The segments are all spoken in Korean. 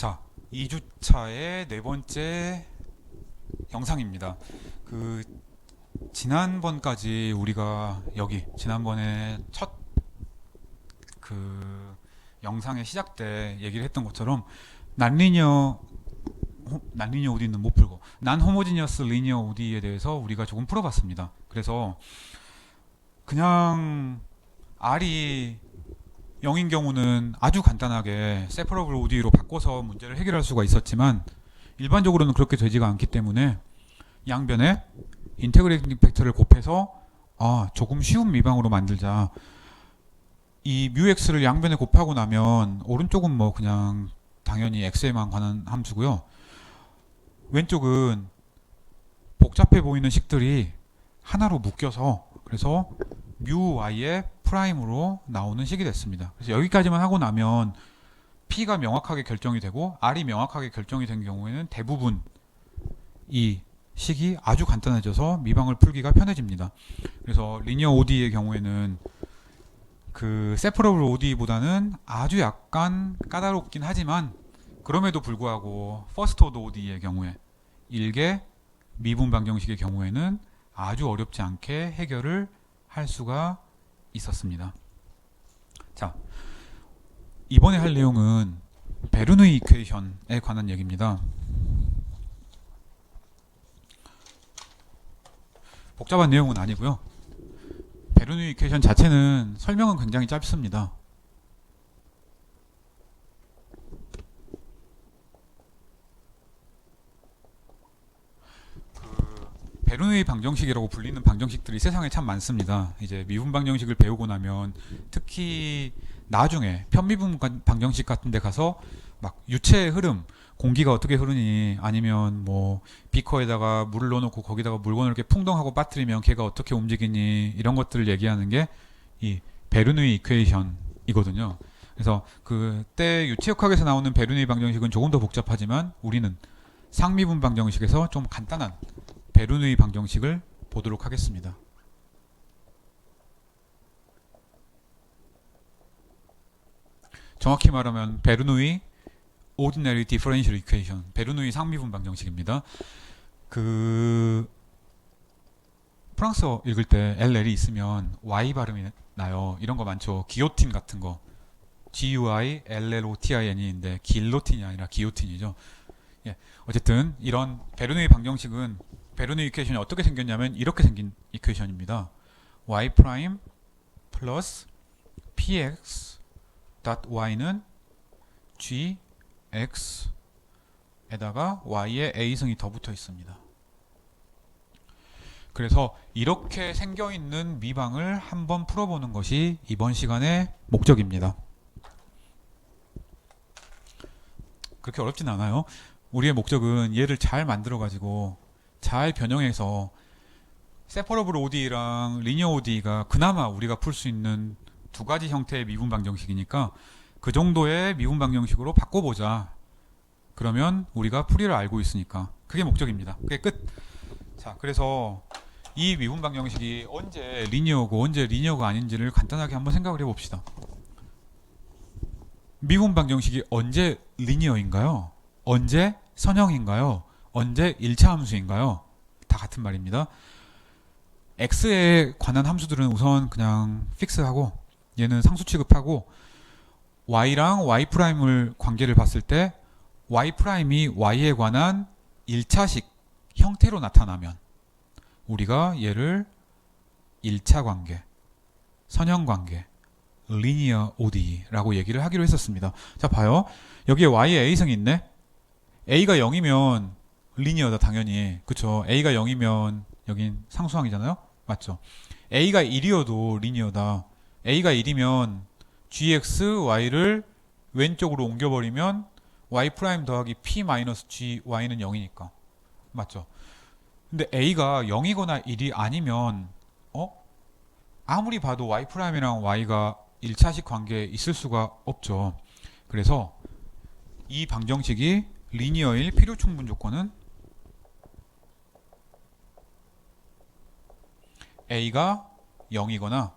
자, 2주차의 네 번째 영상입니다. 그 지난번까지 우리가 지난번에 첫 그 영상의 시작 때 얘기를 했던 것처럼 난리니어 OD는 못 풀고 난 호모지니어스 리니어 OD에 대해서 우리가 조금 풀어봤습니다. 그래서 그냥 R이 0인 경우는 아주 간단하게 세퍼러블 ODE로 바꿔서 문제를 해결할 수가 있었지만 일반적으로는 그렇게 되지가 않기 때문에 양변에 인테그레이팅 팩터를 곱해서 조금 쉬운 미방으로 만들자. 이 뮤x를 양변에 곱하고 나면 오른쪽은 뭐 그냥 당연히 x에만 관한 함수고요. 왼쪽은 복잡해 보이는 식들이 하나로 묶여서 그래서 뮤 y의 프라임으로 나오는 식이 됐습니다. 그래서 여기까지만 하고 나면 p가 명확하게 결정이 되고 r이 명확하게 결정이 된 경우에는 대부분 이 식이 아주 간단해져서 미방을 풀기가 편해집니다. 그래서 리니어 ODE의 경우에는 그 세퍼러블 ODE보다는 아주 약간 까다롭긴 하지만 그럼에도 불구하고 퍼스트 오더 ODE의 경우에 일개 미분 방정식의 경우에는 아주 어렵지 않게 해결을 할 수가 있었습니다. 자, 이번에 할 내용은 베르누이 이퀘이션에 관한 얘기입니다. 복잡한 내용은 아니고요. 베르누이 이퀘이션 자체는 설명은 굉장히 짧습니다. 베르누이 방정식이라고 불리는 방정식들이 세상에 참 많습니다. 이제 미분 방정식을 배우고 나면 특히 나중에 편미분 방정식 같은 데 가서 막 유체의 흐름, 공기가 어떻게 흐르니 아니면 뭐 비커에다가 물을 넣어놓고 거기다가 물건을 이렇게 풍덩하고 빠뜨리면 걔가 어떻게 움직이니 이런 것들을 얘기하는 게 이 베르누이 이퀘이션이거든요. 그래서 그때 유체역학에서 나오는 베르누이 방정식은 조금 더 복잡하지만 우리는 상미분 방정식에서 좀 간단한 베르누이 방정식을 보도록 하겠습니다. 정확히 말하면 베르누이 Ordinary Differential Equation, 베르누이 상미분 방정식입니다. 프랑스어 읽을 때 LL이 있으면 Y 발음이 나요. 이런 거 많죠. 기요틴 같은 거. GUI LLOTIN인데 길로틴이 아니라 기요틴이죠. 예, 어쨌든 이런 베르누이 방정식은 베르누이 이퀘이션이 어떻게 생겼냐면 이렇게 생긴 이퀘이션입니다. y 프라임 플러스 px 닷 y는 gx에다가 y의 a승이 더 붙어 있습니다. 그래서 이렇게 생겨 있는 미방을 한번 풀어보는 것이 이번 시간의 목적입니다. 그렇게 어렵진 않아요. 우리의 목적은 얘를 잘 만들어 가지고 잘 변형해서 세퍼러블 ODE랑 리니어 ODE가 그나마 우리가 풀 수 있는 두 가지 형태의 미분 방정식이니까 그 정도의 미분 방정식으로 바꿔보자. 그러면 우리가 풀이를 알고 있으니까 그게 목적입니다. 그게 끝. 자, 그래서 이 미분 방정식이 언제 리니어고 언제 리니어가 아닌지를 간단하게 한번 생각을 해봅시다. 미분 방정식이 언제 리니어인가요? 언제 선형인가요? 언제 1차 함수인가요? 다 같은 말입니다. x에 관한 함수들은 우선 그냥 픽스하고 얘는 상수 취급하고 y랑 y'을 관계를 봤을 때 y'이 y에 관한 1차식 형태로 나타나면 우리가 얘를 1차 관계, 선형 관계, 리니어 ODE라고 얘기를 하기로 했었습니다. 자, 봐요. 여기에 y에 a승이 있네. a가 0이면 리니어다 당연히. 그쵸? a가 0이면 여긴 상수항이잖아요. 맞죠? a가 1이어도 리니어다. a가 1이면 gx y를 왼쪽으로 옮겨버리면 y 프라임 더하기 p 마이너스 g y는 0이니까. 맞죠? 근데 a가 0이거나 1이 아니면 아무리 봐도 y 프라임이랑 y가 1차식 관계에 있을 수가 없죠. 그래서 이 방정식이 리니어일 필요 충분 조건은 a가 0이거나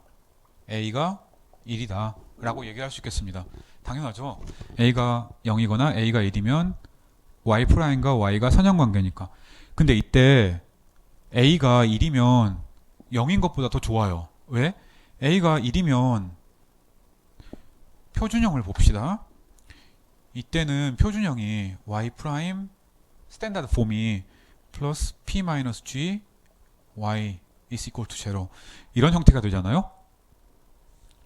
a가 1이다 라고 얘기할 수 있겠습니다. 당연하죠. a가 0이거나 a가 1이면 y 프라임과 y가 선형관계니까. 근데 이때 a가 1이면 0인 것보다 더 좋아요. 왜? a가 1이면 표준형을 봅시다. 이때는 표준형이 y 프라임 스탠다드 폼이 플러스 p 마이너스 g y is equal to 0 이런 형태가 되잖아요.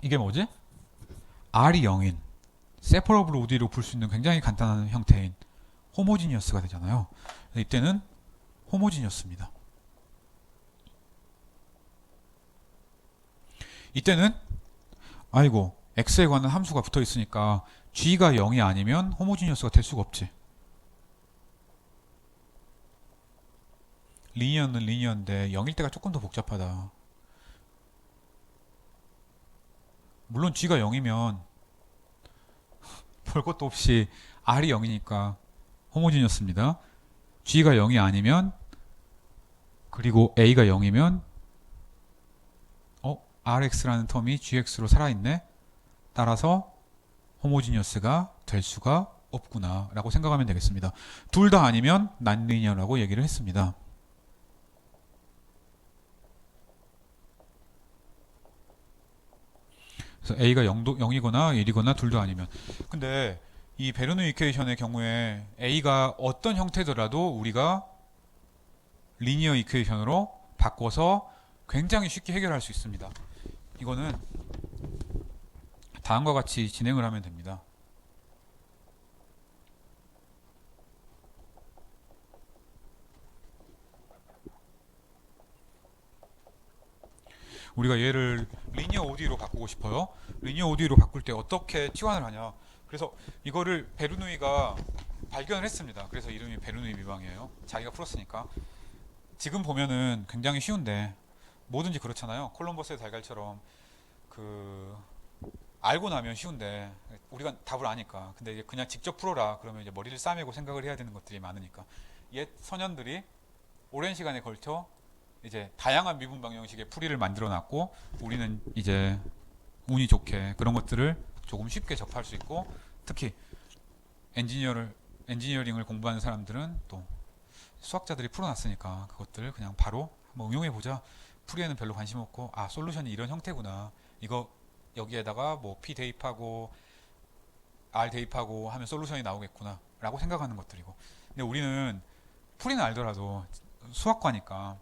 이게 뭐지? r이 0인 세퍼러블 ODE로 볼 수 있는 굉장히 간단한 형태인 호모지니어스가 되잖아요. 이때는 호모지니어스입니다. 이때는 아이고 x에 관한 함수가 붙어 있으니까 g가 0이 아니면 호모지니어스가 될 수가 없지. 리니어는 리니어인데 0일 때가 조금 더 복잡하다. 물론 g가 0이면 볼 것도 없이 r이 0이니까 호모지니어스입니다. g가 0이 아니면 그리고 a가 0이면 rx라는 텀이 gx로 살아있네. 따라서 호모지니어스가 될 수가 없구나 라고 생각하면 되겠습니다. 둘 다 아니면 난리니어라고 얘기를 했습니다. 그래서 a가 0이거나 1이거나 둘 다 아니면. 근데 이 베르누 이퀘이션의 경우에 a가 어떤 형태더라도 우리가 리니어 이퀘이션으로 바꿔서 굉장히 쉽게 해결할 수 있습니다. 이거는 다음과 같이 진행을 하면 됩니다. 우리가 얘를 리니어 ODE로 바꾸고 싶어요. 리니어 ODE로 바꿀 때 어떻게 치환을 하냐. 그래서 이거를 베르누이가 발견을 했습니다. 그래서 이름이 베르누이 미방이에요. 자기가 풀었으니까. 지금 보면은 굉장히 쉬운데 뭐든지 그렇잖아요. 콜럼버스의 달걀처럼 알고 나면 쉬운데 우리가 답을 아니까. 근데 이제 그냥 직접 풀어라 그러면 이제 머리를 싸매고 생각을 해야 되는 것들이 많으니까. 옛 선현들이 오랜 시간에 걸쳐 이제 다양한 미분 방정식의 풀이를 만들어 놨고 우리는 이제 운이 좋게 그런 것들을 조금 쉽게 접할 수 있고, 특히 엔지니어링을 공부하는 사람들은 또 수학자들이 풀어놨으니까 그것들을 그냥 바로 한번 응용해보자. 풀이에는 별로 관심 없고 솔루션이 이런 형태구나, 이거 여기에다가 뭐 p 대입하고 r 대입하고 하면 솔루션이 나오겠구나 라고 생각하는 것들이고. 근데 우리는 풀이는 알더라도 수학과니까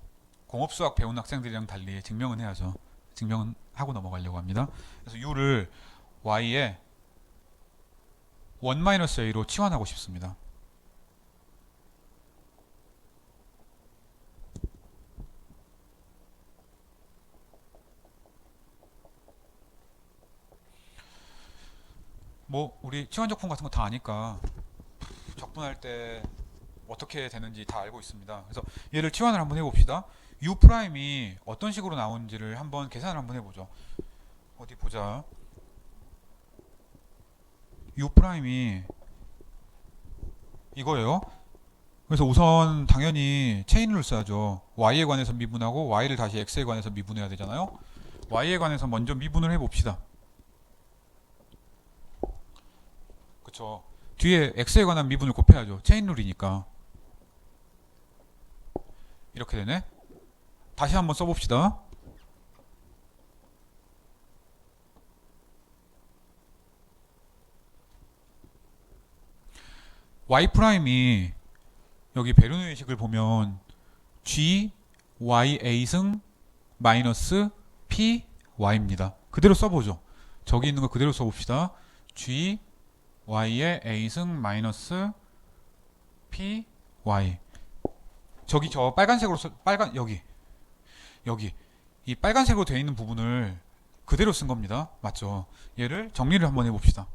공업수학 배운 학생들이랑 달리 증명은 해야죠. 증명은 하고 넘어가려고 합니다. 그래서 u를 y에 1-a로 치환하고 싶습니다. 뭐 우리 치환적분 같은 거 다 아니까 적분할 때 어떻게 되는지 다 알고 있습니다. 그래서 얘를 치환을 한번 해봅시다. u 프라임이 어떤 식으로 나오는지를 한번 계산을 한번 해보죠. 어디 보자. u 프라임이 이거예요. 그래서 우선 당연히 체인룰 써야죠. y에 관해서 미분하고 y를 다시 x에 관해서 미분해야 되잖아요. y에 관해서 먼저 미분을 해봅시다. 그쵸. 뒤에 x에 관한 미분을 곱해야죠. 체인룰이니까. 이렇게 되네. 다시 한번 써봅시다. y 프라임이 여기 베르누이 식을 보면 g y a 승 마이너스 p y입니다. 그대로 써보죠. 저기 있는 거 그대로 써봅시다. g y의 a 승 마이너스 p y. 저기 저 빨간색으로 여기 이 빨간색으로 되어 있는 부분을 그대로 쓴 겁니다. 맞죠? 얘를 정리를 한번 해봅시다.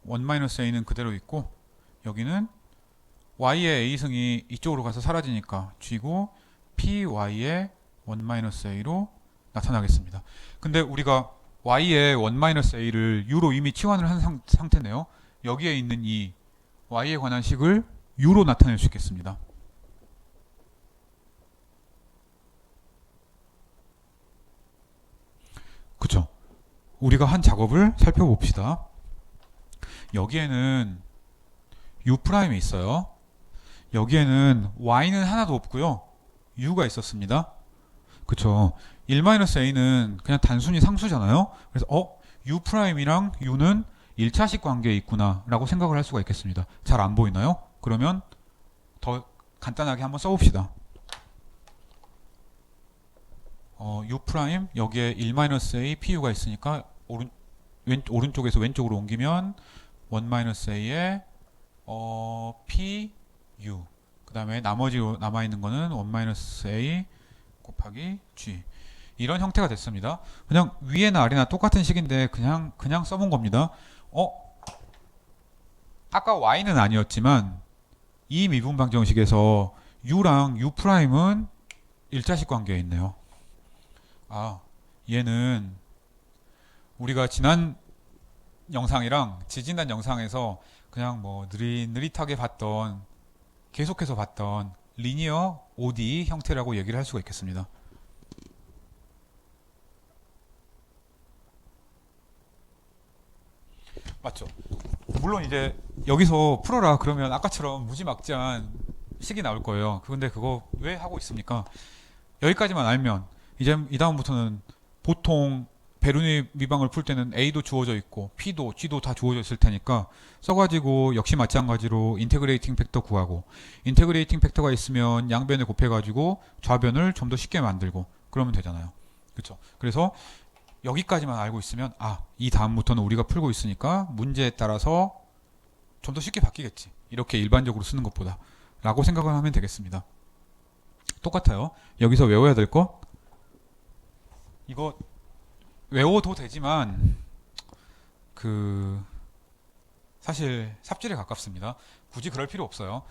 1-a는 그대로 있고 여기는 y의 a승이 이쪽으로 가서 사라지니까 g고 py의 1-a로 나타나겠습니다. 근데 우리가 y의 1-a를 u로 이미 치환을 한 상태네요. 여기에 있는 이 y에 관한 식을 u로 나타낼 수 있겠습니다. 그쵸? 우리가 한 작업을 살펴봅시다. 여기에는 u 프라임이 있어요. 여기에는 y는 하나도 없고요. u가 있었습니다. 그쵸. 1-a는 그냥 단순히 상수잖아요. 그래서 u 프라임이랑 u는 1차식 관계에 있구나 라고 생각을 할 수가 있겠습니다. 잘 안 보이나요? 그러면 더 간단하게 한번 써봅시다. u 프라임 여기에 1-a pu가 있으니까 오른쪽에서 왼쪽으로 옮기면 1-a에 pu 그 다음에 나머지 남아있는 거는 1-a 곱하기 g 이런 형태가 됐습니다. 그냥 위에나 아래나 똑같은 식인데 그냥 써본 겁니다. 아까 y는 아니었지만 이 미분 방정식에서 u랑 u 프라임은 일자식 관계에 있네요. 얘는 우리가 지난 영상이랑 지지난 영상에서 그냥 뭐 느릿느릿하게 봤던 계속해서 봤던 리니어 ODE 형태라고 얘기를 할 수가 있겠습니다. 맞죠? 물론 이제 여기서 풀어라 그러면 아까처럼 무지막지한 식이 나올 거예요. 근데 그거 왜 하고 있습니까? 여기까지만 알면 이제 이 다음부터는 보통 베르누이 미방을 풀 때는 A도 주어져 있고 P도 G도 다 주어져 있을 테니까 써가지고 역시 마찬가지로 인테그레이팅 팩터 구하고 인테그레이팅 팩터가 있으면 양변을 곱해가지고 좌변을 좀 더 쉽게 만들고 그러면 되잖아요. 그렇죠? 그래서 여기까지만 알고 있으면 이 다음부터는 우리가 풀고 있으니까 문제에 따라서 좀 더 쉽게 바뀌겠지. 이렇게 일반적으로 쓰는 것보다 라고 생각을 하면 되겠습니다. 똑같아요. 여기서 외워야 될 거 이거 외워도 되지만 사실 삽질에 가깝습니다. 굳이 그럴 필요 없어요.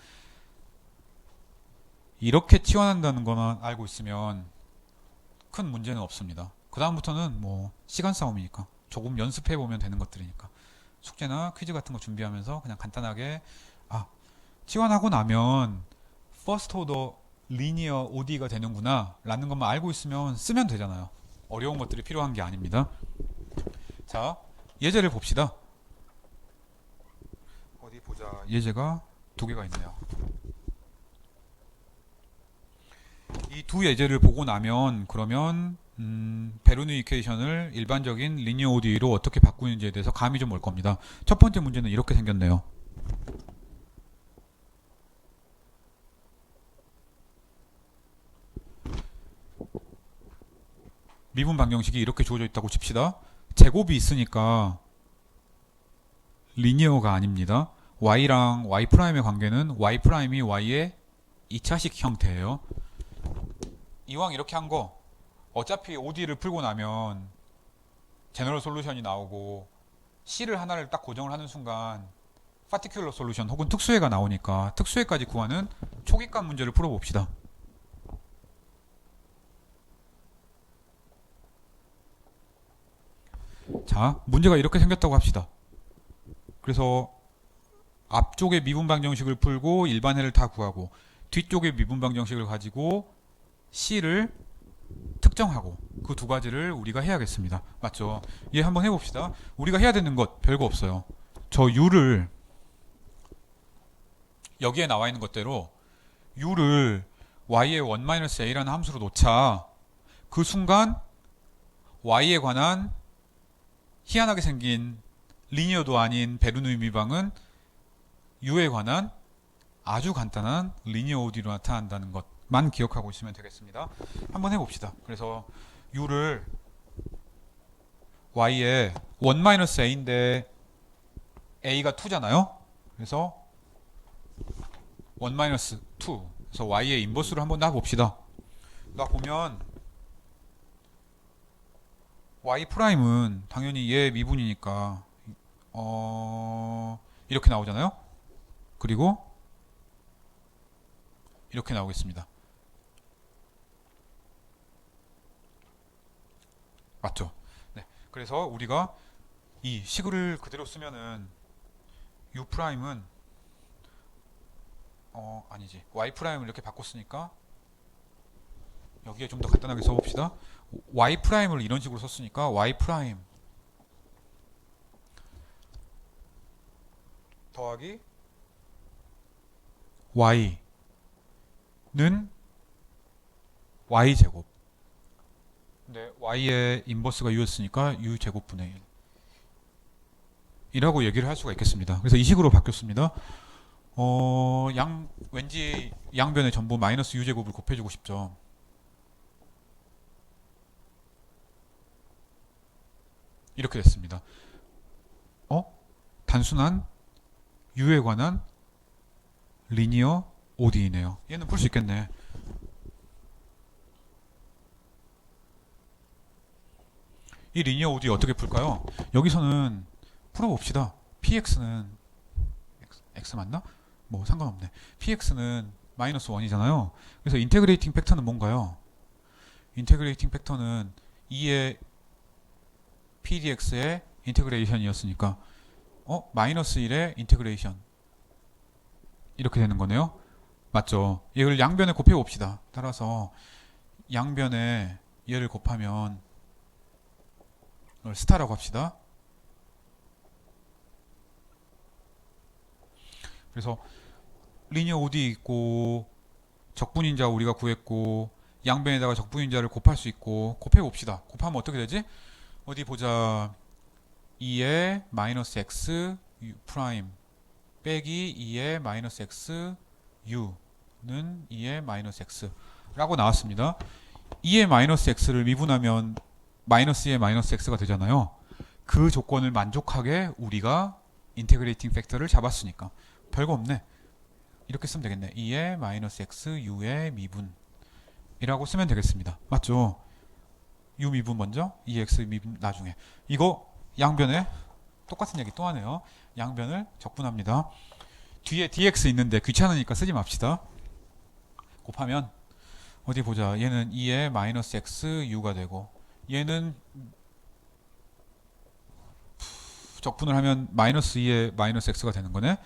이렇게 치환한다는 거만 알고 있으면 큰 문제는 없습니다. 그 다음부터는 뭐 시간 싸움이니까 조금 연습해 보면 되는 것들이니까 숙제나 퀴즈 같은 거 준비하면서 그냥 간단하게 치환하고 나면 퍼스트 오더 리니어 ODE가 되는구나 라는 것만 알고 있으면 쓰면 되잖아요. 어려운 것들이 필요한 게 아닙니다. 자, 예제를 봅시다. 어디 보자. 예제가 두 개가 있네요. 이 두 예제를 보고 나면 그러면 베르누이 이퀘이션을 일반적인 리니어 ODE로 어떻게 바꾸는지에 대해서 감이 좀 올 겁니다. 첫 번째 문제는 이렇게 생겼네요. 미분 방정식이 이렇게 주어져 있다고 칩시다. 제곱이 있으니까 리니어가 아닙니다. y랑 y'의 관계는 y'이 y의 2차식 형태예요. 이왕 이렇게 한 거 어차피 OD를 풀고 나면 제너럴 솔루션이 나오고 C를 하나를 딱 고정을 하는 순간 파티큘러 솔루션 혹은 특수해가 나오니까 특수해까지 구하는 초기값 문제를 풀어봅시다. 자, 문제가 이렇게 생겼다고 합시다. 그래서 앞쪽의 미분 방정식을 풀고 일반해를 다 구하고 뒤쪽의 미분 방정식을 가지고 C를 특정하고 그 두 가지를 우리가 해야겠습니다. 맞죠? 얘 한번 해봅시다. 우리가 해야 되는 것 별거 없어요. 저 U를 여기에 나와 있는 것대로 U를 Y의 1-A라는 함수로 놓자 그 순간 Y에 관한 희한하게 생긴 리니어도 아닌 베르누이 미방은 U에 관한 아주 간단한 리니어 OD로 나타난다는 것만 기억하고 있으면 되겠습니다. 한번 해봅시다. 그래서 U를 Y에 1-A인데 A가 2잖아요. 그래서 1-2 그래서 Y의 인버스를 한번 놔봅시다. 놔보면 y 프라임은 당연히 얘 미분이니까 이렇게 나오잖아요. 그리고 이렇게 나오겠습니다. 맞죠? 네. 그래서 우리가 이 식을 그대로 쓰면은 u 프라임은 아니지 y 프라임을 이렇게 바꿨으니까 여기에 좀 더 간단하게 써봅시다. y 프라임을 이런 식으로 썼으니까 y 프라임 더하기 y는 y제곱. 근데 y의 인버스가 u였으니까 u제곱분의 1 이라고 얘기를 할 수가 있겠습니다. 그래서 이 식으로 바뀌었습니다. 왠지 양변에 전부 마이너스 u제곱을 곱해주고 싶죠. 이렇게 됐습니다. 단순한 u에 관한 리니어 ODE네요. 얘는 풀 수 있겠네. 이 리니어 ODE 어떻게 풀까요? 여기서는 풀어봅시다. px는 x 맞나? 뭐 상관없네. px는 마이너스 1이잖아요. 그래서 인테그레이팅 팩터는 뭔가요? 인테그레이팅 팩터는 2의 pdx의 인테그레이션이었으니까 마이너스 1의 인테그레이션 이렇게 되는 거네요. 맞죠? 이걸 양변에 곱해 봅시다. 따라서 양변에 얘를 곱하면 이걸 스타라고 합시다. 그래서 리니어 ODE 있고 적분인자 우리가 구했고 양변에다가 적분인자를 곱할 수 있고 곱해 봅시다. 곱하면 어떻게 되지? 어디 보자. 2의 마이너스 x u 프라임 빼기 2의 마이너스 x u는 2의 마이너스 x 라고 나왔습니다. 2의 마이너스 x를 미분하면 마이너스 2의 마이너스 x가 되잖아요. 그 조건을 만족하게 우리가 인테그레이팅 팩터를 잡았으니까 별거 없네. 이렇게 쓰면 되겠네. 2의 마이너스 x u의 미분 이라고 쓰면 되겠습니다. 맞죠? u 미분 먼저 2x 미분 나중에. 이거 양변에 똑같은 얘기 또 하네요. 양변을 적분합니다. 뒤에 dx 있는데 귀찮으니까 쓰지 맙시다. 곱하면 어디 보자. 얘는 2의 마이너스 x u가 되고 얘는 적분을 하면 마이너스 2의 마이너스 x가 되는 거네.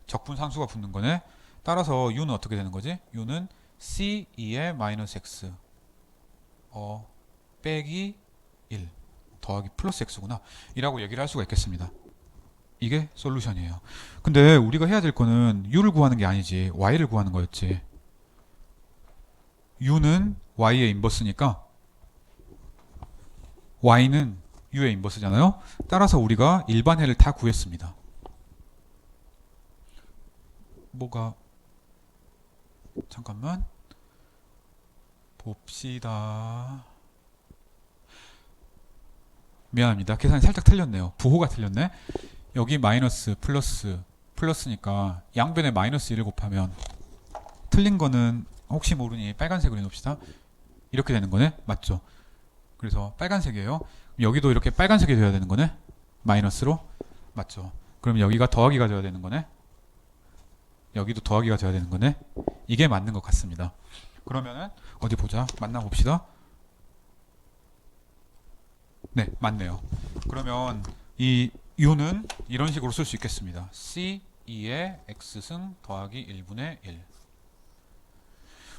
적분 상수가 붙는 거네. 따라서 u는 어떻게 되는 거지? u는 c2의 마이너스 x 빼기 1 더하기 플러스 x구나 이라고 얘기를 할 수가 있겠습니다. 이게 솔루션이에요. 근데 우리가 해야 될 거는 u를 구하는 게 아니지 y를 구하는 거였지. u는 y의 인버스니까 y는 u의 인버스잖아요. 따라서 우리가 일반해를 다 구했습니다. 뭐가 잠깐만 봅시다. 미안합니다. 계산이 살짝 틀렸네요. 부호가 틀렸네. 여기 마이너스 플러스니까 양변에 마이너스 1을 곱하면 틀린 거는 혹시 모르니 빨간색으로 해놓읍시다. 이렇게 되는 거네. 맞죠? 그래서 빨간색이에요. 여기도 이렇게 빨간색이 되어야 되는 거네. 마이너스로. 맞죠? 그럼 여기가 더하기가 되어야 되는 거네. 여기도 더하기가 되어야 되는 거네. 이게 맞는 것 같습니다. 그러면은 어디 보자. 만나봅시다. 네, 맞네요. 그러면 이 u는 이런 식으로 쓸 수 있겠습니다. c2의 x승 더하기 1분의 1.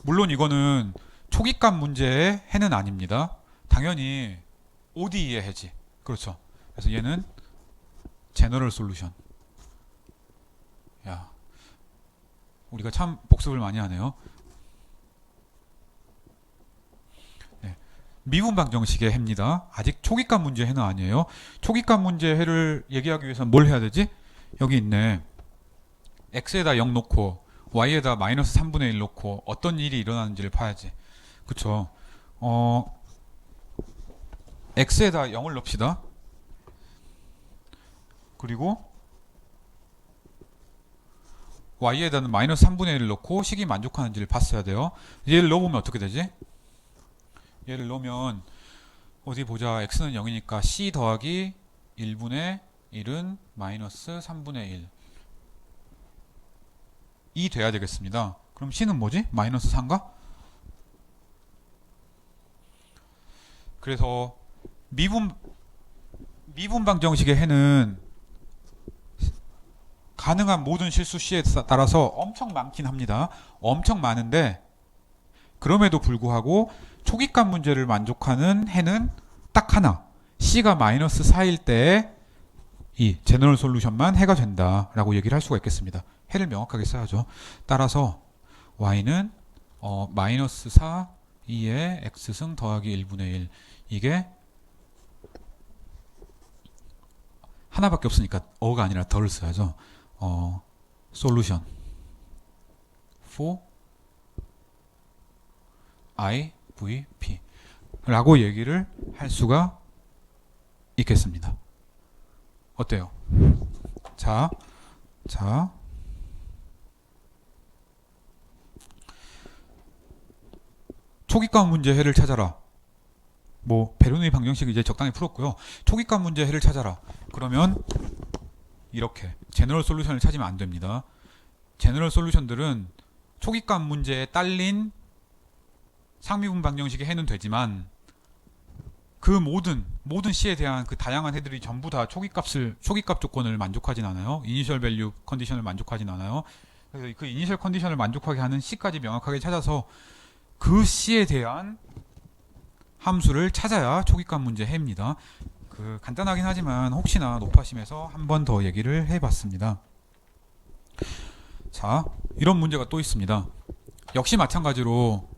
물론 이거는 초기값 문제의 해는 아닙니다. 당연히 ODE의 해지. 그렇죠. 그래서 얘는 제너럴 솔루션. 야, 우리가 참 복습을 많이 하네요. 네. 미분 방정식의 해입니다. 아직 초기값 문제 해는 아니에요. 초기값 문제 해를 얘기하기 위해서는 뭘 해야 되지? 여기 있네. x에다 0 놓고 y에다 마이너스 3분의 1 놓고 어떤 일이 일어나는지를 봐야지. 그쵸? x에다 0을 넣읍시다. 그리고 y에다는 마이너스 3분의 1을 넣고 식이 만족하는지를 봤어야 돼요. 얘를 넣어보면 어떻게 되지? 얘를 넣으면 어디 보자. x는 0이니까 c 더하기 1분의 1은 마이너스 3분의 1이 돼야 되겠습니다. 그럼 c는 뭐지? 마이너스 3가? 그래서 미분 방정식의 해는 가능한 모든 실수 c에 따라서 엄청 많긴 합니다. 엄청 많은데 그럼에도 불구하고 초기값 문제를 만족하는 해는 딱 하나. c가 마이너스 4일 때 이 제너럴 솔루션만 해가 된다라고 얘기를 할 수가 있겠습니다. 해를 명확하게 써야죠. 따라서 y는 마이너스 4 2의 x승 더하기 1분의 1 이게 하나밖에 없으니까 어가 아니라 덜을 써야죠. 솔루션 for i, v, p 라고 얘기를 할 수가 있겠습니다. 어때요? 자, 초기값 문제 해를 찾아라. 뭐 베르누이 방정식 이제 적당히 풀었고요. 초기값 문제 해를 찾아라. 그러면 이렇게 제너럴 솔루션을 찾으면 안 됩니다. 제너럴 솔루션들은 초기값 문제에 딸린 상미분 방정식의 해는 되지만 그 모든 C에 대한 그 다양한 해들이 전부 다 초기값 조건을 만족하진 않아요. 이니셜 밸류 컨디션을 만족하진 않아요. 그래서 그 이니셜 컨디션을 만족하게 하는 C까지 명확하게 찾아서 그 C에 대한 함수를 찾아야 초기값 문제 해입니다. 그 간단하긴 하지만 혹시나 높아심에서 한 번 더 얘기를 해봤습니다. 자, 이런 문제가 또 있습니다. 역시 마찬가지로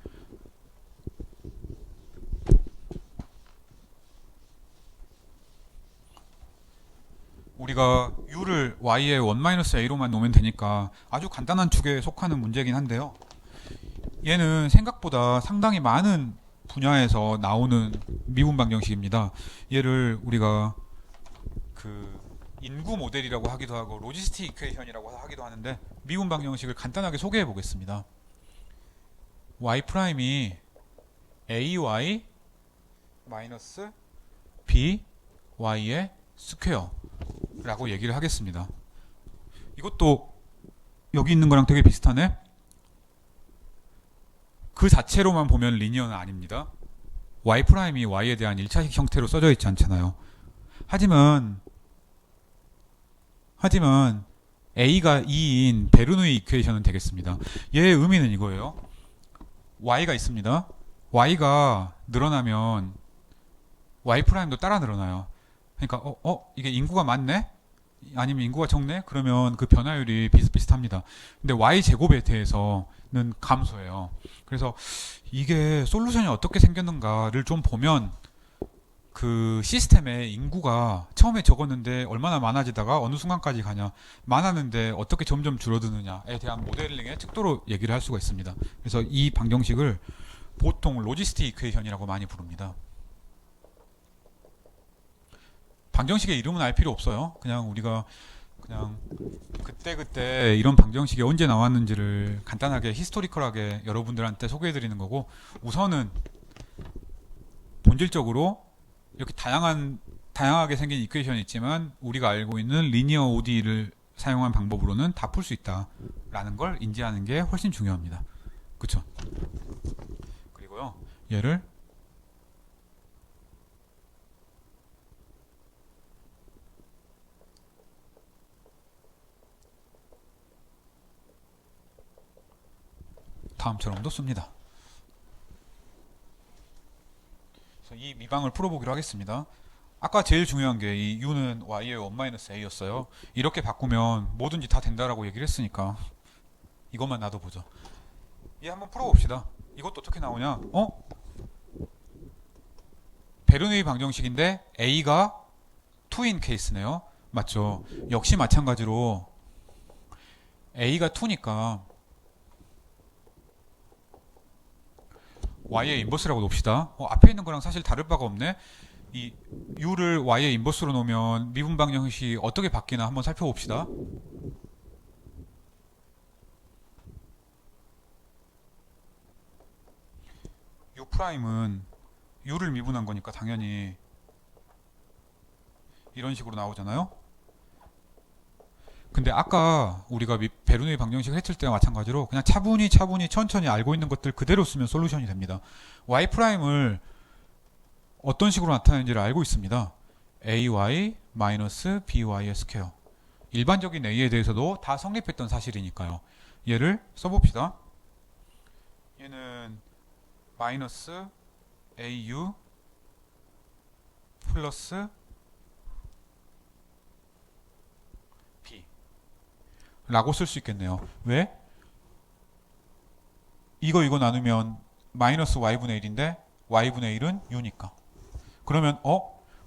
우리가 u를 y의 1-a로만 놓으면 되니까 아주 간단한 축에 속하는 문제긴 한데요. 얘는 생각보다 상당히 많은 분야에서 나오는 미분 방정식입니다. 얘를 우리가 그 인구 모델이라고 하기도 하고 로지스틱 이퀘이션이라고 하기도 하는데 미분 방정식을 간단하게 소개해 보겠습니다. y''이 ay 마이너스 by의 스퀘어 라고 얘기를 하겠습니다. 이것도 여기 있는 거랑 되게 비슷하네. 그 자체로만 보면 리니어는 아닙니다. y''이 y에 대한 1차식 형태로 써져 있지 않잖아요. 하지만 a가 2인 베르누이 이퀘이션은 되겠습니다. 얘의 의미는 이거예요. y가 있습니다. y가 늘어나면 y''도 따라 늘어나요. 그러니까 이게 인구가 많네? 아니면 인구가 적네? 그러면 그 변화율이 비슷비슷합니다. 근데 y제곱에 대해서는 감소해요. 그래서 이게 솔루션이 어떻게 생겼는가를 좀 보면 그 시스템의 인구가 처음에 적었는데 얼마나 많아지다가 어느 순간까지 가냐, 많았는데 어떻게 점점 줄어드느냐에 대한 모델링의 특도로 얘기를 할 수가 있습니다. 그래서 이 방정식을 보통 로지스틱 이퀘이션이라고 많이 부릅니다. 방정식의 이름은 알 필요 없어요. 그냥 우리가 그냥 그때 이런 방정식이 언제 나왔는지를 간단하게 히스토리컬하게 여러분들한테 소개해 드리는 거고, 우선은 본질적으로 이렇게 다양하게 생긴 이퀘이션이 있지만 우리가 알고 있는 리니어 ODE를 사용한 방법으로는 다 풀 수 있다라는 걸 인지하는 게 훨씬 중요합니다. 그쵸? 그리고요, 얘를 다음처럼도 씁니다. 그래서 이 미방을 풀어보기로 하겠습니다. 아까 제일 중요한 게 이 u는 y의 1-a였어요. 이렇게 바꾸면 뭐든지 다 된다라고 얘기를 했으니까 이것만 놔둬보죠. 얘 한번 풀어봅시다. 이것도 어떻게 나오냐? 베르누이 방정식인데 a가 2인 케이스네요. 맞죠? 역시 마찬가지로 a가 2니까 y의 인버스라고 놉시다. 앞에 있는 거랑 사실 다를 바가 없네. 이 u를 y의 인버스로 놓으면 미분 방정식이 어떻게 바뀌나 한번 살펴봅시다. u'은 u를 미분한 거니까 당연히 이런 식으로 나오잖아요. 근데 아까 우리가 베르누이 방정식을 했을 때와 마찬가지로 그냥 차분히 천천히 알고 있는 것들 그대로 쓰면 솔루션이 됩니다. y'을 어떤 식으로 나타내는지를 알고 있습니다. ay 마이너스 by의 스퀘어. 일반적인 a에 대해서도 다 성립했던 사실이니까요. 얘를 써봅시다. 얘는 마이너스 au 플러스 라고 쓸 수 있겠네요. 왜? 이거 나누면 마이너스 y분의 1인데 y분의 1은 u니까. 그러면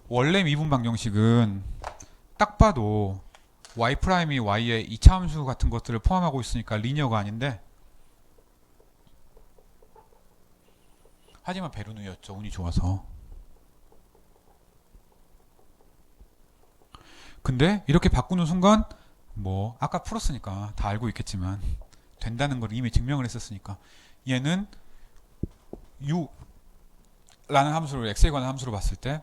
원래 미분 방정식은 딱 봐도 y 프라임이 y의 이차함수 같은 것들을 포함하고 있으니까 리니어가 아닌데, 하지만 베르누였죠. 운이 좋아서. 근데 이렇게 바꾸는 순간 뭐 아까 풀었으니까 다 알고 있겠지만 된다는 걸 이미 증명을 했었으니까 얘는 u라는 함수를 x에 관한 함수로 봤을 때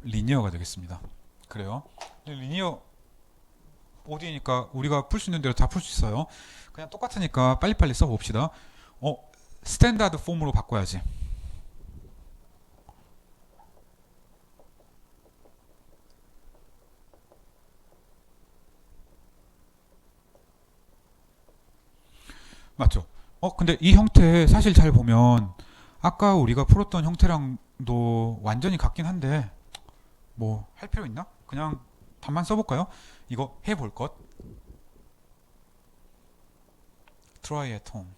리니어가 되겠습니다. 그래요. 리니어 OD니까 우리가 풀 수 있는 대로 다 풀 수 있어요. 그냥 똑같으니까 빨리빨리 써봅시다. 스탠다드 폼으로 바꿔야지. 맞죠? 근데 이 형태 사실 잘 보면 아까 우리가 풀었던 형태랑도 완전히 같긴 한데 뭐 할 필요 있나? 그냥 답만 써볼까요? 이거 해볼 것. try at home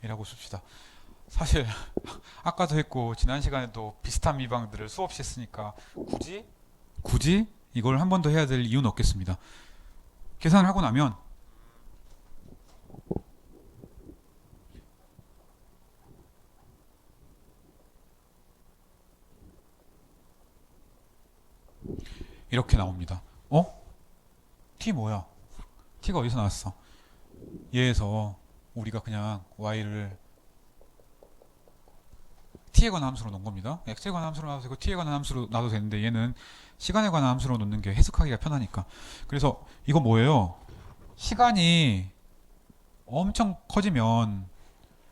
이라고 씁시다. 사실 아까도 했고 지난 시간에도 비슷한 미방들을 수없이 했으니까 굳이 이걸 한 번 더 해야 될 이유는 없겠습니다. 계산을 하고 나면 이렇게 나옵니다. t 뭐야? t가 어디서 나왔어? 얘에서 우리가 그냥 y를 t에 관한 함수로 놓은 겁니다. x에 관한 함수로 놔도 되고 t에 관한 함수로 놔도 되는데 얘는 시간에 관한 함수로 놓는 게 해석하기가 편하니까. 그래서 이거 뭐예요? 시간이 엄청 커지면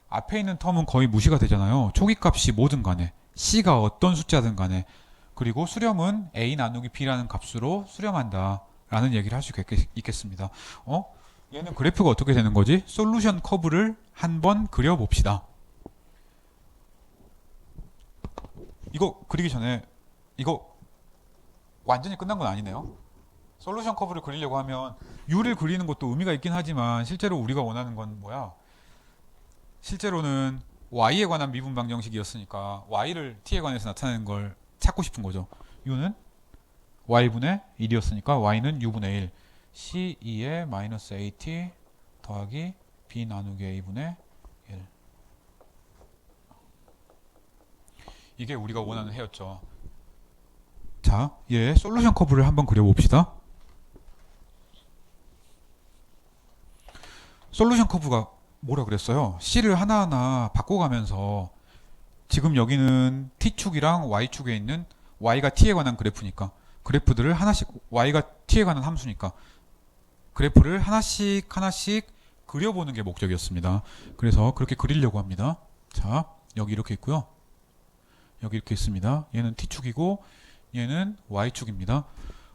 앞에 있는 텀은 거의 무시가 되잖아요. 초기값이 뭐든 간에 c가 어떤 숫자든 간에. 그리고 수렴은 a 나누기 b라는 값으로 수렴한다 라는 얘기를 할 수 있겠습니다. 얘는 그래프가 어떻게 되는 거지? 솔루션 커브를 한번 그려봅시다. 이거 그리기 전에 이거 완전히 끝난 건 아니네요. 솔루션 커브를 그리려고 하면 u를 그리는 것도 의미가 있긴 하지만 실제로 우리가 원하는 건 뭐야? 실제로는 y에 관한 미분 방정식이었으니까 y를 t에 관해서 나타내는 걸 찾고 싶은 거죠. u는 y분의 1이었으니까 y는 u분의 1 c2의 마이너스 at 더하기 b 나누기 a분의 1. 이게 우리가 원하는 해였죠. 자, 얘 솔루션 커브를 한번 그려봅시다. 솔루션 커브가 뭐라 그랬어요? c를 하나하나 바꿔가면서 지금 여기는 t축이랑 y축에 있는 y가 t에 관한 그래프니까 그래프들을 하나씩, y가 t에 관한 함수니까 그래프를 하나씩 그려보는 게 목적이었습니다. 그래서 그렇게 그리려고 합니다. 자, 여기 이렇게 있고요. 여기 이렇게 있습니다. 얘는 t축이고 얘는 y축입니다.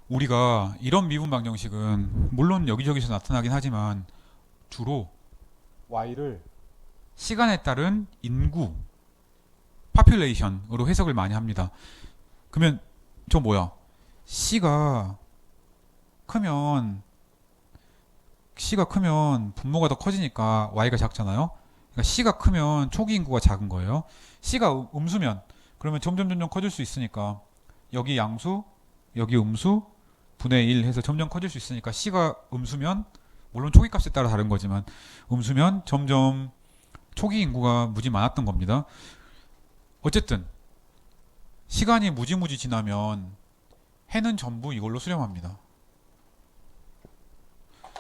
우리가 이런 미분 방정식은 물론 여기저기서 나타나긴 하지만 주로 y를 시간에 따른 인구 파퓰레이션으로 해석을 많이 합니다. 그러면 저 뭐야? C가 크면 분모가 더 커지니까 Y가 작잖아요. 그러니까 C가 크면 초기 인구가 작은 거예요. C가 음수면 그러면 점점 커질 수 있으니까 여기 양수, 여기 음수, 분의 1 해서 점점 커질 수 있으니까 C가 음수면 물론 초기 값에 따라 다른 거지만 음수면 점점 초기 인구가 무지 많았던 겁니다. 어쨌든 시간이 무지무지 지나면 해는 전부 이걸로 수렴합니다.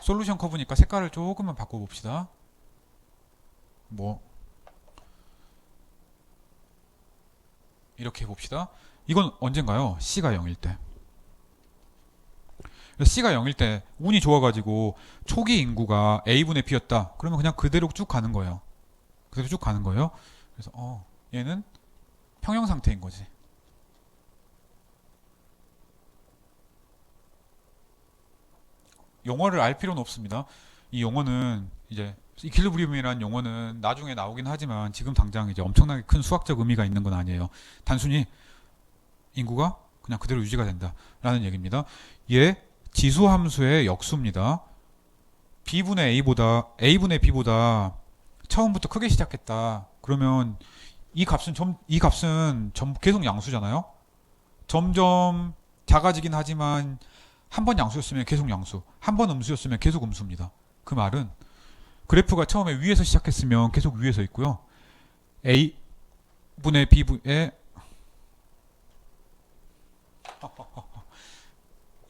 솔루션 커브니까 색깔을 조금만 바꿔봅시다. 뭐 이렇게 해봅시다. 이건 언젠가요? C가 0일 때. C가 0일 때 운이 좋아가지고 초기 인구가 A분의 B였다. 그러면 그냥 그대로 쭉 가는 거예요. 그래서 얘는 평형 상태인 거지. 용어를 알 필요는 없습니다. 이 용어는 이제 이퀄리브리움이라는 용어는 나중에 나오긴 하지만 지금 당장 이제 엄청나게 큰 수학적 의미가 있는 건 아니에요. 단순히 인구가 그냥 그대로 유지가 된다라는 얘기입니다. 얘 지수함수의 역수입니다. B분의 A분의 B보다 처음부터 크게 시작했다. 그러면 이 값은 계속 양수잖아요. 점점 작아지긴 하지만 한 번 양수였으면 계속 양수, 한 번 음수였으면 계속 음수입니다. 그 말은 그래프가 처음에 위에서 시작했으면 계속 위에서 있고요. A분의 B분의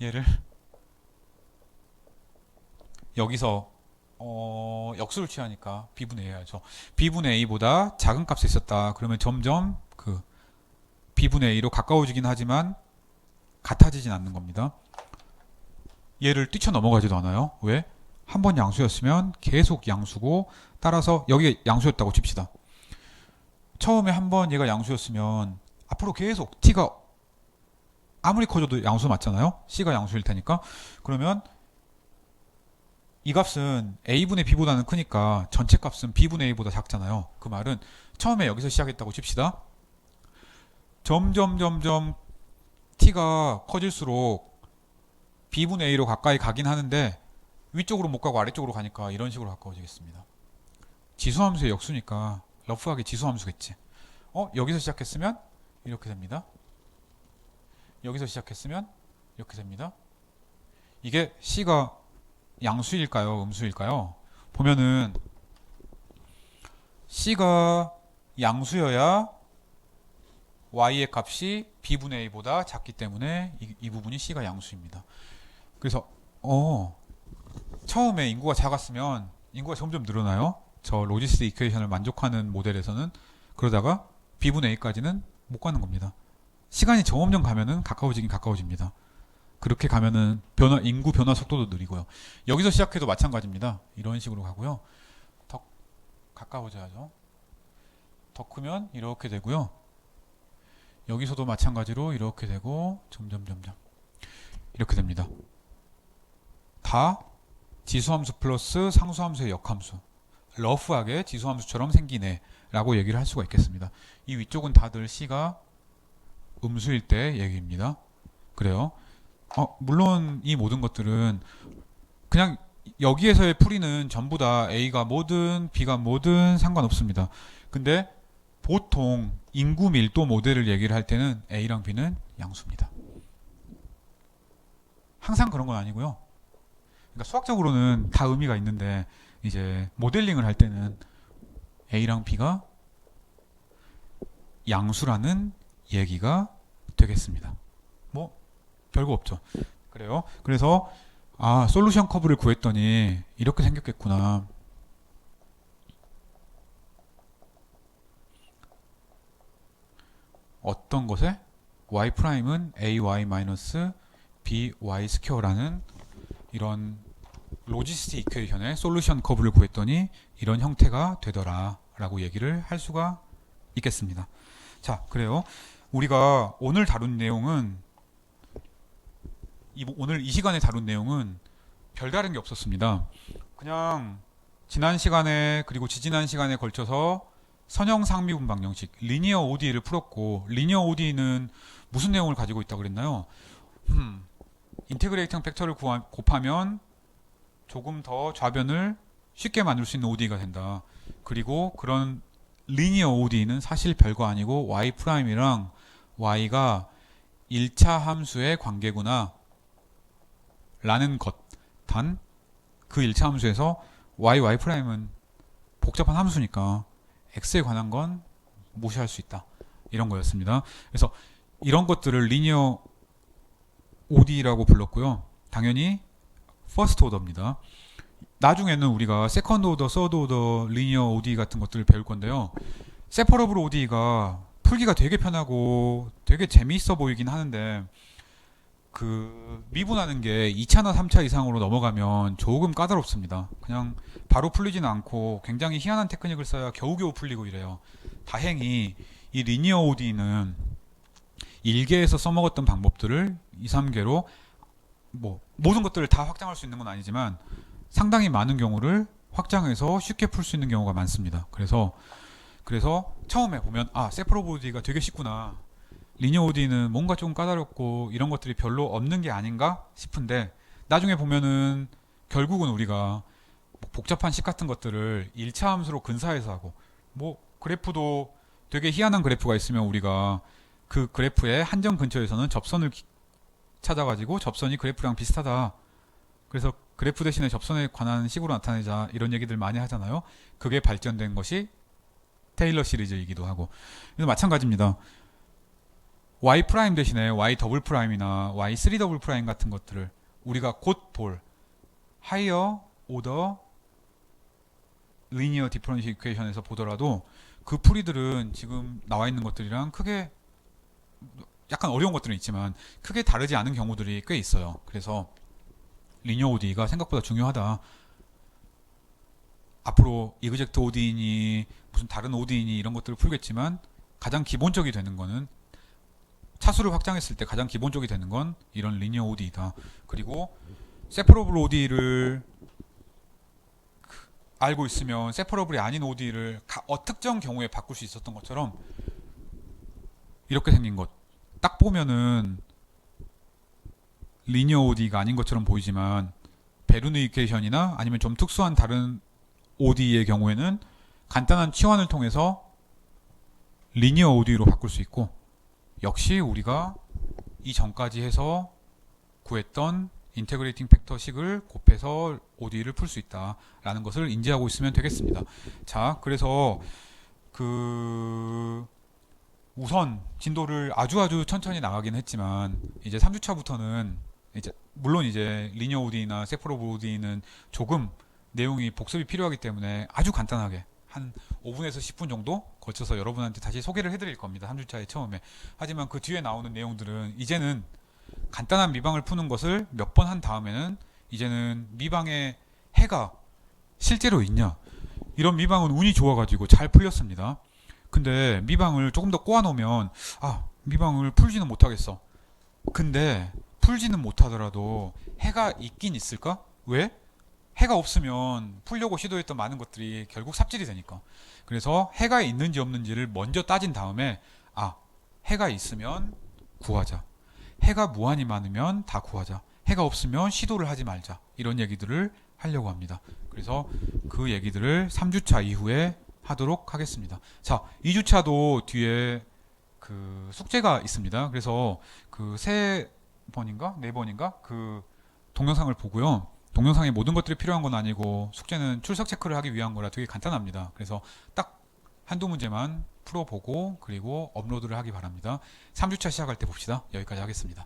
얘를 여기서 역수를 취하니까 B분의 A 해야죠. B분의 A보다 작은 값에 있었다. 그러면 점점 그 B분의 A로 가까워지긴 하지만 같아지진 않는 겁니다. 얘를 뛰쳐 넘어가지도 않아요. 왜? 한 번 양수였으면 계속 양수고, 따라서 여기 양수였다고 칩시다. 처음에 한 번 얘가 양수였으면 앞으로 계속 t가 아무리 커져도 양수 맞잖아요. c가 양수일 테니까. 그러면 이 값은 a분의 b보다는 크니까 전체 값은 b분의 a보다 작잖아요. 그 말은 처음에 여기서 시작했다고 칩시다. 점점 t가 커질수록 b분의 a로 가까이 가긴 하는데 위쪽으로 못 가고 아래쪽으로 가니까 이런 식으로 가까워지겠습니다. 지수함수의 역수니까 러프하게 지수함수겠지. 여기서 시작했으면 이렇게 됩니다. 여기서 시작했으면 이렇게 됩니다. 이게 c가 양수일까요? 음수일까요? 보면은 c가 양수여야 y의 값이 b분의 a보다 작기 때문에 이 부분이 c가 양수입니다. 그래서 처음에 인구가 작았으면 인구가 점점 늘어나요. 저 로지스 이퀘이션을 만족하는 모델에서는. 그러다가 b분의 a까지는 못 가는 겁니다. 시간이 점점 가면은 가까워지긴 가까워집니다. 그렇게 가면은 인구 변화 속도도 느리고요. 여기서 시작해도 마찬가지입니다. 이런 식으로 가고요. 더 가까워져야죠. 더 크면 이렇게 되고요. 여기서도 마찬가지로 이렇게 되고 점점 이렇게 됩니다. 다 지수함수 플러스 상수함수의 역함수. 러프하게 지수함수처럼 생기네 라고 얘기를 할 수가 있겠습니다. 이 위쪽은 다들 c가 음수일 때 얘기입니다. 그래요. 물론 이 모든 것들은 그냥 여기에서의 풀이는 전부 다 A가 뭐든 B가 뭐든 상관없습니다. 근데 보통 인구 밀도 모델을 얘기를 할 때는 A랑 B는 양수입니다. 항상 그런 건 아니고요. 그러니까 수학적으로는 다 의미가 있는데 이제 모델링을 할 때는 A랑 B가 양수라는 얘기가 되겠습니다. 뭐 별거 없죠. 그래요. 그래서 솔루션 커브를 구했더니 이렇게 생겼겠구나. 어떤 것에 y'은 ay-by 스퀘어라는 이런 로지스 이퀘이션의 솔루션 커브를 구했더니 이런 형태가 되더라 라고 얘기를 할 수가 있겠습니다. 자, 그래요. 우리가 오늘 이 시간에 다룬 내용은 별다른 게 없었습니다. 그냥 지난 시간에 그리고 지지난 시간에 걸쳐서 선형 상미분방 형식 리니어 ODE를 풀었고, 리니어 ODE는 무슨 내용을 가지고 있다고 그랬나요? 인테그레이팅 팩터를 곱하면 조금 더 좌변을 쉽게 만들 수 있는 ODE가 된다. 그리고 그런 리니어 ODE는 사실 별거 아니고 y'이랑 y가 1차 함수의 관계구나 라는 것. 단 그 1차 함수에서 y'은 복잡한 함수니까 x에 관한 건 무시할 수 있다. 이런 거였습니다. 그래서 이런 것들을 리니어 ODE라고 불렀고요. 당연히 퍼스트 오더입니다. 나중에는 우리가 세컨드 오더, 서드 오더, 리니어 ODE 같은 것들을 배울 건데요. 세퍼러블 ODE가 풀기가 되게 편하고 되게 재미있어 보이긴 하는데 그 미분하는 게 2차나 3차 이상으로 넘어가면 조금 까다롭습니다. 그냥 바로 풀리지는 않고 굉장히 희한한 테크닉을 써야 겨우겨우 풀리고 이래요. 다행히 이 리니어 ODE는 1개에서 써먹었던 방법들을 2, 3개로 뭐 모든 것들을 다 확장할 수 있는 건 아니지만 상당히 많은 경우를 확장해서 쉽게 풀 수 있는 경우가 많습니다. 그래서 처음에 보면 세퍼러블 ODE가 되게 쉽구나. 리니어 ODE는 뭔가 좀 까다롭고 이런 것들이 별로 없는 게 아닌가 싶은데 나중에 보면은 결국은 우리가 뭐 복잡한 식 같은 것들을 1차 함수로 근사해서 하고, 뭐 그래프도 되게 희한한 그래프가 있으면 우리가 그 그래프의 한점 근처에서는 접선을 찾아가지고 접선이 그래프랑 비슷하다, 그래서 그래프 대신에 접선에 관한 식으로 나타내자, 이런 얘기들 많이 하잖아요. 그게 발전된 것이 테일러 시리즈이기도 하고. 그래서 마찬가지입니다. y 프라임 대신에 y 더블 프라임이나 y 3 더블 프라임 같은 것들을 우리가 곧 볼 하이어 오더 리니어 디퍼런셜 이퀘이션에서 보더라도 그 풀이들은 지금 나와 있는 것들이랑 크게, 약간 어려운 것들은 있지만 크게 다르지 않은 경우들이 꽤 있어요. 그래서 리니어 ODE가 생각보다 중요하다. 앞으로 이그젝트 ODE니 무슨 다른 ODE니 이런 것들을 풀겠지만 가장 기본적이 되는 거는, 차수를 확장했을 때 가장 기본적이 되는 건 이런 리니어 ODE다. 그리고 세퍼러블 ODE를 알고 있으면 세퍼러블이 아닌 ODE를 특정 경우에 바꿀 수 있었던 것처럼, 이렇게 생긴 것 딱 보면은 리니어 ODE가 아닌 것처럼 보이지만 베르누 이퀘이션이나 아니면 좀 특수한 다른 ODE의 경우에는 간단한 치환을 통해서 리니어 ODE로 바꿀 수 있고, 역시 우리가 이전까지 해서 구했던 인테그레이팅 팩터 식을 곱해서 ODE를 풀 수 있다라는 것을 인지하고 있으면 되겠습니다. 자, 그래서 우선 진도를 아주 천천히 나가긴 했지만, 이제 3주차부터는 이제 물론 이제 리니어 ODE나 세퍼러블 ODE는 조금 내용이 복습이 필요하기 때문에 아주 간단하게 한 5분에서 10분 정도 거쳐서 여러분한테 다시 소개를 해드릴 겁니다. 3주차의 처음에. 하지만 그 뒤에 나오는 내용들은 이제는 간단한 미방을 푸는 것을 몇 번 한 다음에는 이제는 미방의 해가 실제로 있냐, 이런 미방은 운이 좋아가지고 잘 풀렸습니다. 근데 미방을 조금 더 꼬아놓으면, 미방을 풀지는 못하겠어. 근데 풀지는 못하더라도 해가 있긴 있을까? 왜? 해가 없으면 풀려고 시도했던 많은 것들이 결국 삽질이 되니까. 그래서 해가 있는지 없는지를 먼저 따진 다음에, 해가 있으면 구하자, 해가 무한히 많으면 다 구하자, 해가 없으면 시도를 하지 말자, 이런 얘기들을 하려고 합니다. 그래서 그 얘기들을 3주차 이후에 하도록 하겠습니다. 자, 2주차도 뒤에 그 숙제가 있습니다. 그래서 그 3번인가 4번인가 그 동영상을 보고요. 동영상에 모든 것들이 필요한 건 아니고 숙제는 출석 체크를 하기 위한 거라 되게 간단합니다. 그래서 딱 한두 문제만 풀어보고 그리고 업로드를 하기 바랍니다. 3주차 시작할 때 봅시다. 여기까지 하겠습니다.